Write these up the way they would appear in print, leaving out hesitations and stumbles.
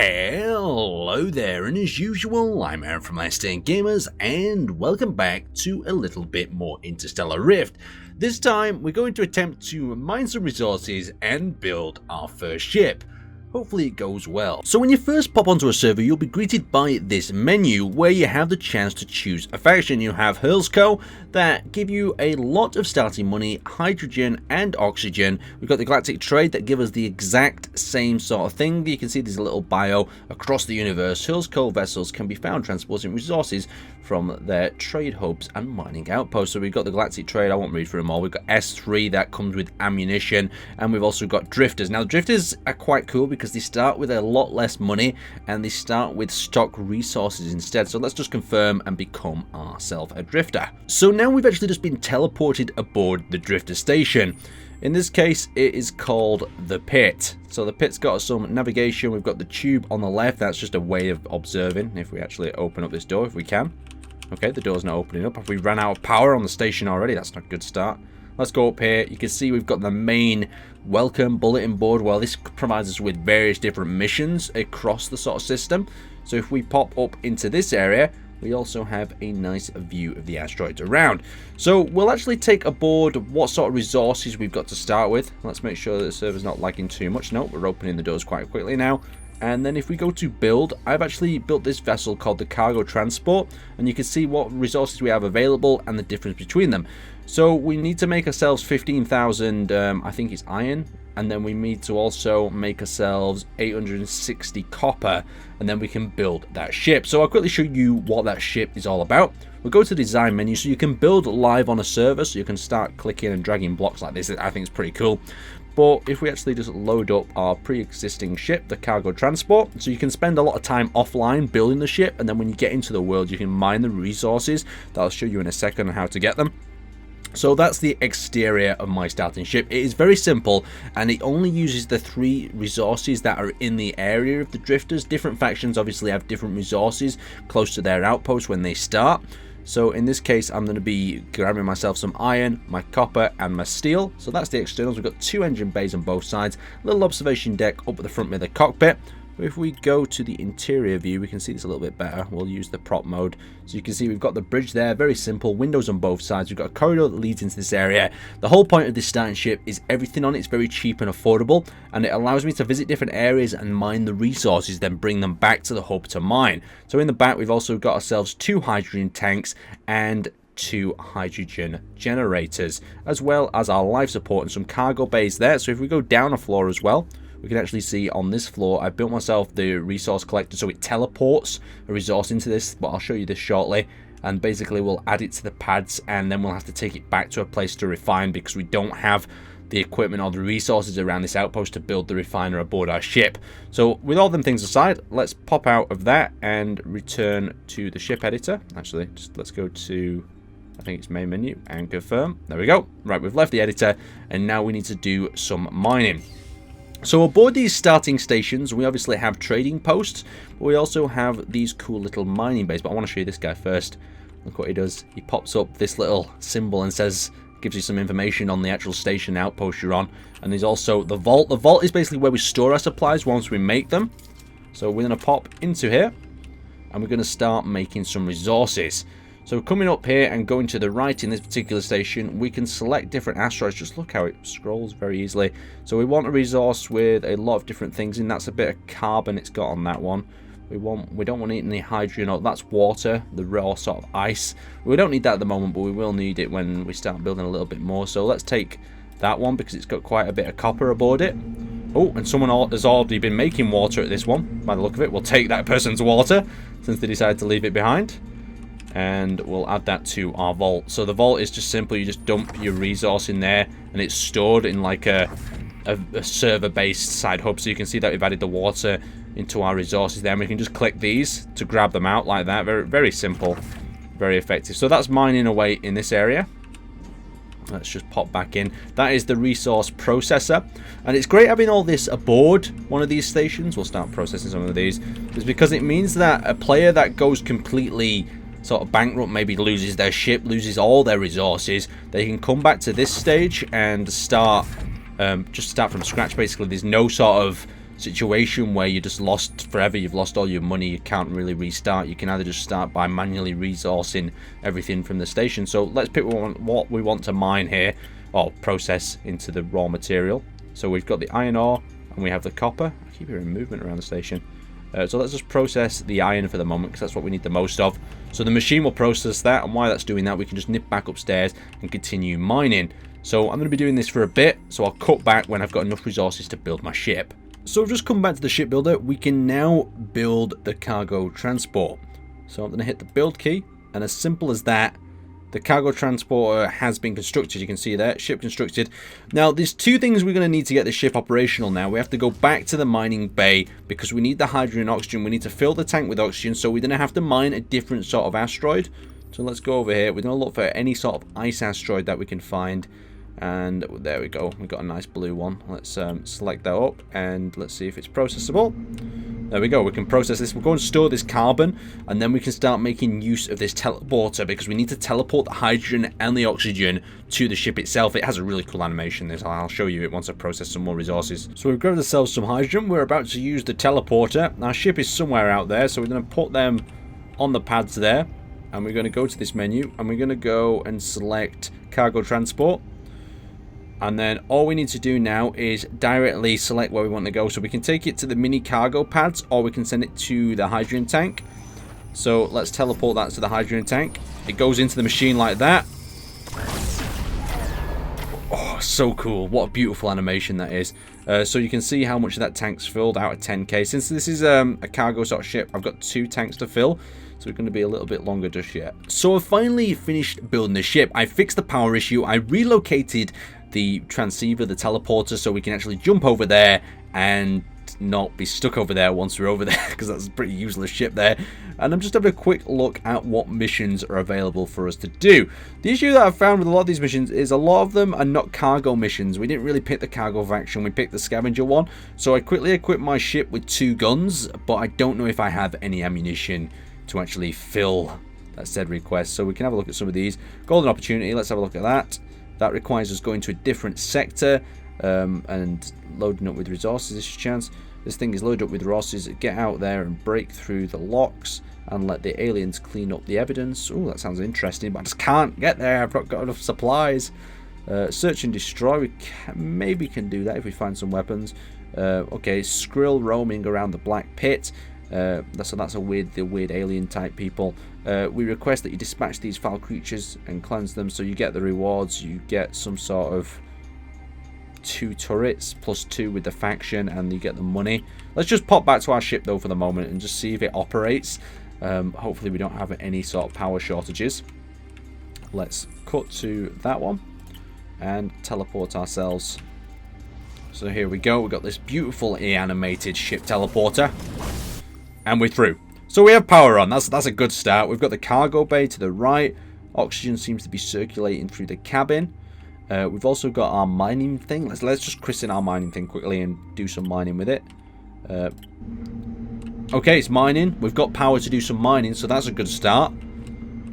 Hello there, and as usual, I'm Aaron from Last Stand Gamers, and welcome back to a little bit more Interstellar Rift. This time, we're going to attempt to mine some resources and build our first ship. Hopefully it goes well. So when you first pop onto a server, you'll be greeted by this menu where you have the chance to choose a faction. You have Hurlsco that give you a lot of starting money, hydrogen and oxygen. We've got the Galactic Trade that give us the exact same sort of thing. You can see there's a little bio across the universe. Hurlsco vessels can be found transporting resources from their trade hubs and mining outposts. So we've got the Galactic Trade, I won't read through them all. We've got S3 that comes with ammunition, and we've also got drifters. Now drifters are quite cool because they start with a lot less money and they start with stock resources instead. So let's just confirm and become ourselves a drifter. So now we've actually just been teleported aboard the drifter station. In this case, it is called the pit. So the pit's got some navigation. We've got the tube on the left. That's just a way of observing. If we actually open up this door, if we can. Okay, the door's not opening up. Have we run out of power on the station already? That's not a good start. Let's go up here. You can see we've got the main welcome bulletin board. Well, this provides us with various different missions across the sort of system. So if we pop up into this area, we also have a nice view of the asteroids around. So we'll actually take aboard what sort of resources we've got to start with. Let's make sure that the server's not lagging too much. No, we're opening the doors quite quickly now. And then if we go to build, I've actually built this vessel called the Cargo Transport, and you can see what resources we have available and the difference between them. So we need to make ourselves 15,000, I think it's iron, and then we need to also make ourselves 860 copper, and then we can build that ship. So I'll quickly show you what that ship is all about. We'll go to the design menu, so you can build live on a server, so you can start clicking and dragging blocks like this. I think it's pretty cool. But if we actually just load up our pre-existing ship, the Cargo Transport, so you can spend a lot of time offline building the ship, and then when you get into the world, you can mine the resources that I'll show you in a second on how to get them. So that's the exterior of my starting ship. It is very simple, and it only uses the 3 resources that are in the area of the drifters. Different factions obviously have different resources close to their outposts when they start. So in this case, I'm going to be grabbing myself some iron, my copper, and my steel. So that's the externals. We've got 2 engine bays on both sides, a little observation deck up at the front of the cockpit. If we go to the interior view, we can see this a little bit better. We'll use the prop mode. So you can see we've got the bridge there, very simple, windows on both sides. We've got a corridor that leads into this area. The whole point of this starting ship is everything on it's very cheap and affordable, and it allows me to visit different areas and mine the resources, then bring them back to the hub to mine. So in the back, we've also got ourselves 2 hydrogen tanks and 2 hydrogen generators, as well as our life support and some cargo bays there. So if we go down a floor as well, we can actually see on this floor, I've built myself the resource collector, so it teleports a resource into this, but I'll show you this shortly. And basically we'll add it to the pads, and then we'll have to take it back to a place to refine because we don't have the equipment or the resources around this outpost to build the refiner aboard our ship. So with all them things aside, let's pop out of that and return to the ship editor. Actually, just let's go to, I think it's main menu, and confirm. There we go. Right, we've left the editor, and now we need to do some mining. So aboard these starting stations, we obviously have trading posts, but we also have these cool little mining bays. But I want to show you this guy first. Look what he does. He pops up this little symbol and says, gives you some information on the actual station outpost you're on. And there's also the vault. The vault is basically where we store our supplies once we make them. So we're going to pop into here, and we're going to start making some resources. So coming up here and going to the right in this particular station, we can select different asteroids. Just look how it scrolls very easily. So we want a resource with a lot of different things in. That's a bit of carbon it's got on that one. We don't want any hydrogen, or that's water, the raw sort of ice. We don't need that at the moment, but we will need it when we start building a little bit more. So let's take that one because it's got quite a bit of copper aboard it. Oh, and someone has already been making water at this one. By the look of it, we'll take that person's water since they decided to leave it behind. And we'll add that to our vault. So the vault is just simple. You just dump your resource in there, and it's stored in like a server-based side hub. So you can see that we've added the water into our resources there, and we can just click these to grab them out like that. Very, very simple, very effective. So that's mining away in this area. Let's just pop back in. That is the resource processor, and it's great having all this aboard one of these stations. We'll start processing some of these, is because it means that a player that goes completely sort of bankrupt, maybe loses their ship, loses all their resources, they can come back to this stage and start just start from scratch. Basically, there's no sort of situation where you're just lost forever, you've lost all your money, you can't really restart. You can either just start by manually resourcing everything from the station. So let's pick what we want to mine here, or process into the raw material. So we've got the iron ore and we have the copper. I keep hearing movement around the station. So let's just process the iron for the moment, because that's what we need the most of. So the machine will process that, and while that's doing that, we can just nip back upstairs and continue mining. So I'm going to be doing this for a bit, so I'll cut back when I've got enough resources to build my ship. So I've just come back to the shipbuilder. We can now build the cargo transport. So I'm going to hit the build key, and as simple as that, the cargo transporter has been constructed. You can see there, ship constructed. Now, there's two things we're going to need to get the ship operational now. We have to go back to the mining bay because we need the hydrogen and oxygen. We need to fill the tank with oxygen, so we're going to have to mine a different sort of asteroid. So let's go over here. We're going to look for any sort of ice asteroid that we can find. And there we go. We've got a nice blue one. Let's select that up and let's see if it's processable. There we go. We can process this. We'll go and store this carbon, and then we can start making use of this teleporter, because we need to teleport the hydrogen and the oxygen to the ship itself. It has a really cool animation. I'll show you it once I process some more resources. So we've grabbed ourselves some hydrogen. We're about to use the teleporter. Our ship is somewhere out there, so we're going to put them on the pads there, and we're going to go to this menu, and we're going to go and select cargo transport. And then all we need to do now is directly select where we want to go. So we can take it to the mini cargo pads, or we can send it to the hydrogen tank. So let's teleport that to the hydrogen tank. It goes into the machine like that. Oh, so cool. What a beautiful animation that is. So you can see how much of that tank's filled out of 10k. Since this is a cargo sort of ship, I've got 2 tanks to fill. So we're going to be a little bit longer just yet. So I've finally finished building the ship. I fixed the power issue. I relocated the transceiver, the teleporter, so we can actually jump over there and not be stuck over there once we're over there, because that's a pretty useless ship there. And I'm just having a quick look at what missions are available for us to do. The issue that I've found with a lot of these missions is a lot of them are not cargo missions. We didn't really pick the cargo faction, we picked the scavenger one. So I quickly equipped my ship with 2 guns, but I don't know if I have any ammunition to actually fill that said request. So we can have a look at some of these. Golden opportunity, let's have a look at that. That requires us going to a different sector and loading up with resources. This chance. This thing is loaded up with resources. Get out there and break through the locks and let the aliens clean up the evidence. Oh, that sounds interesting, but I just can't get there. I've not got enough supplies. Search and destroy. We maybe can do that if we find some weapons. Okay, Skrill roaming around the Black Pit. So that's the weird alien type people. We request that you dispatch these foul creatures and cleanse them, so you get the rewards. You get some sort of 2 turrets plus 2 with the faction, and you get the money. Let's just pop back to our ship though for the moment and just see if it operates. Hopefully we don't have any sort of power shortages. Let's cut to that one and teleport ourselves. So here we go. We've got this beautiful animated ship teleporter. And we're through. So we have power on. That's a good start. We've got the cargo bay to the right. Oxygen seems to be circulating through the cabin. We've also got our mining thing. Let's just christen our mining thing quickly and do some mining with it. Okay, it's mining. We've got power to do some mining, so that's a good start.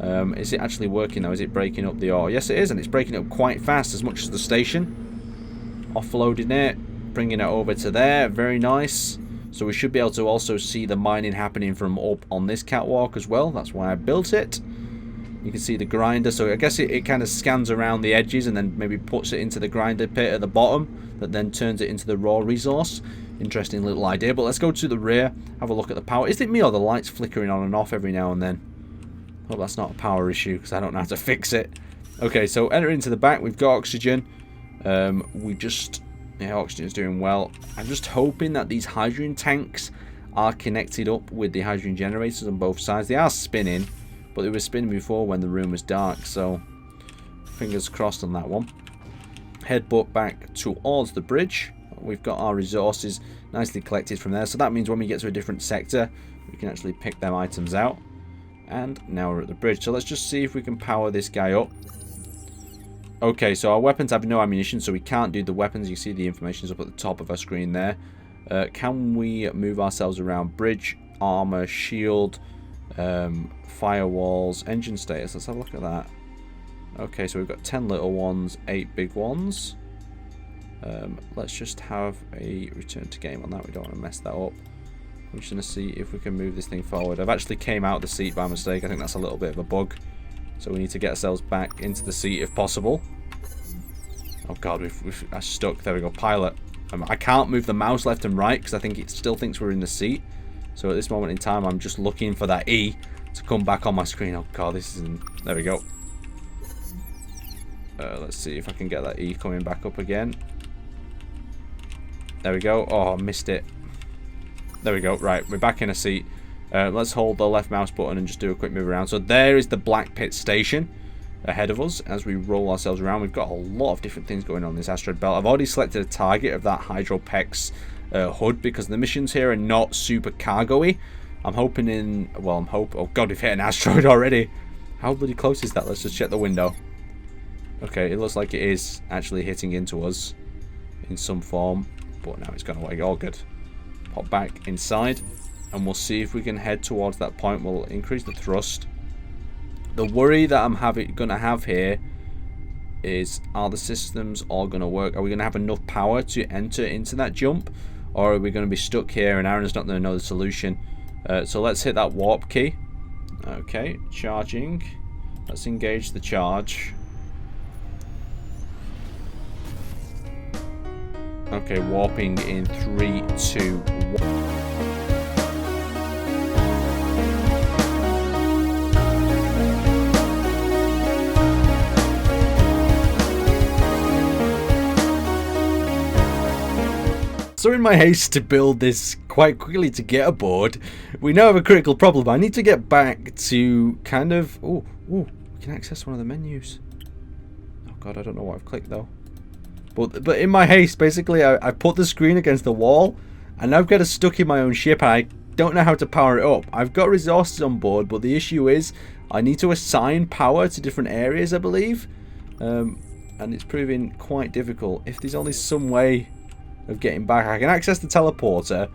Is it actually working though? Is it breaking up the ore? Yes, it is, and it's breaking up quite fast, as much as the station. Offloading it, bringing it over to there. Very nice. So we should be able to also see the mining happening from up on this catwalk as well. That's why I built it. You can see the grinder. So I guess it kind of scans around the edges and then maybe puts it into the grinder pit at the bottom. That then turns it into the raw resource. Interesting little idea. But let's go to the rear. Have a look at the power. Is it me or the lights flickering on and off every now and then? Hope that's not a power issue, because I don't know how to fix it. Okay, so enter into the back. We've got oxygen. Yeah, oxygen is doing well. I'm just hoping that these hydrogen tanks are connected up with the hydrogen generators on both sides. They are spinning, but they were spinning before when the room was dark, so fingers crossed on that one. Head back towards the bridge. We've got our resources nicely collected from there, so that means when we get to a different sector, we can actually pick them items out. And now we're at the bridge, so let's just see if we can power this guy up. Okay, so our weapons have no ammunition, so we can't do the weapons. You see the information is up at the top of our screen there. Can we move ourselves around? Bridge, armor, shield, firewalls, engine status. Let's have a look at that. Okay, so we've got 10 little ones, 8 big ones. Let's just have a return to game on that. We don't want to mess that up. I'm just going to see if we can move this thing forward. I've actually came out of the seat by mistake. I think that's a little bit of a bug. So we need to get ourselves back into the seat if possible. Oh god, we've stuck. There we go. Pilot. I can't move the mouse left and right because I think it still thinks we're in the seat. So at this moment in time, I'm just looking for that E to come back on my screen. Oh god, this isn't... There we go. Let's see if I can get that E coming back up again. There we go. Oh, I missed it. There we go. Right, we're back in a seat. Let's hold the left mouse button and just do a quick move around. So there is the Black Pit Station ahead of us as we roll ourselves around. We've got a lot of different things going on in this asteroid belt. I've already selected a target of that Hydropex HUD because the missions here are not super cargo-y. I'm hoping in... Well, oh god, we've hit an asteroid already. How bloody close is that? Let's just check the window. Okay, it looks like it is actually hitting into us in some form. But now it's gone away. All good. Pop back inside. And we'll see if we can head towards that point. We'll increase the thrust. The worry that I'm going to have here is, are the systems all going to work? Are we going to have enough power to enter into that jump? Or are we going to be stuck here and Aaron's not going to know the solution? So let's hit that warp key. Okay, charging. Let's engage the charge. Okay, warping in 3, 2, 1. So in my haste to build this quite quickly to get aboard, we now have a critical problem. I need to get back to kind of... Oh, we can access one of the menus. Oh god, I don't know what I've clicked though. But in my haste, basically, I put the screen against the wall, and I've got it stuck in my own ship, and I don't know how to power it up. I've got resources on board, but the issue is I need to assign power to different areas, I believe. And it's proving quite difficult. If there's only some way of getting back. I can access the teleporter,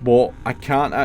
but I can't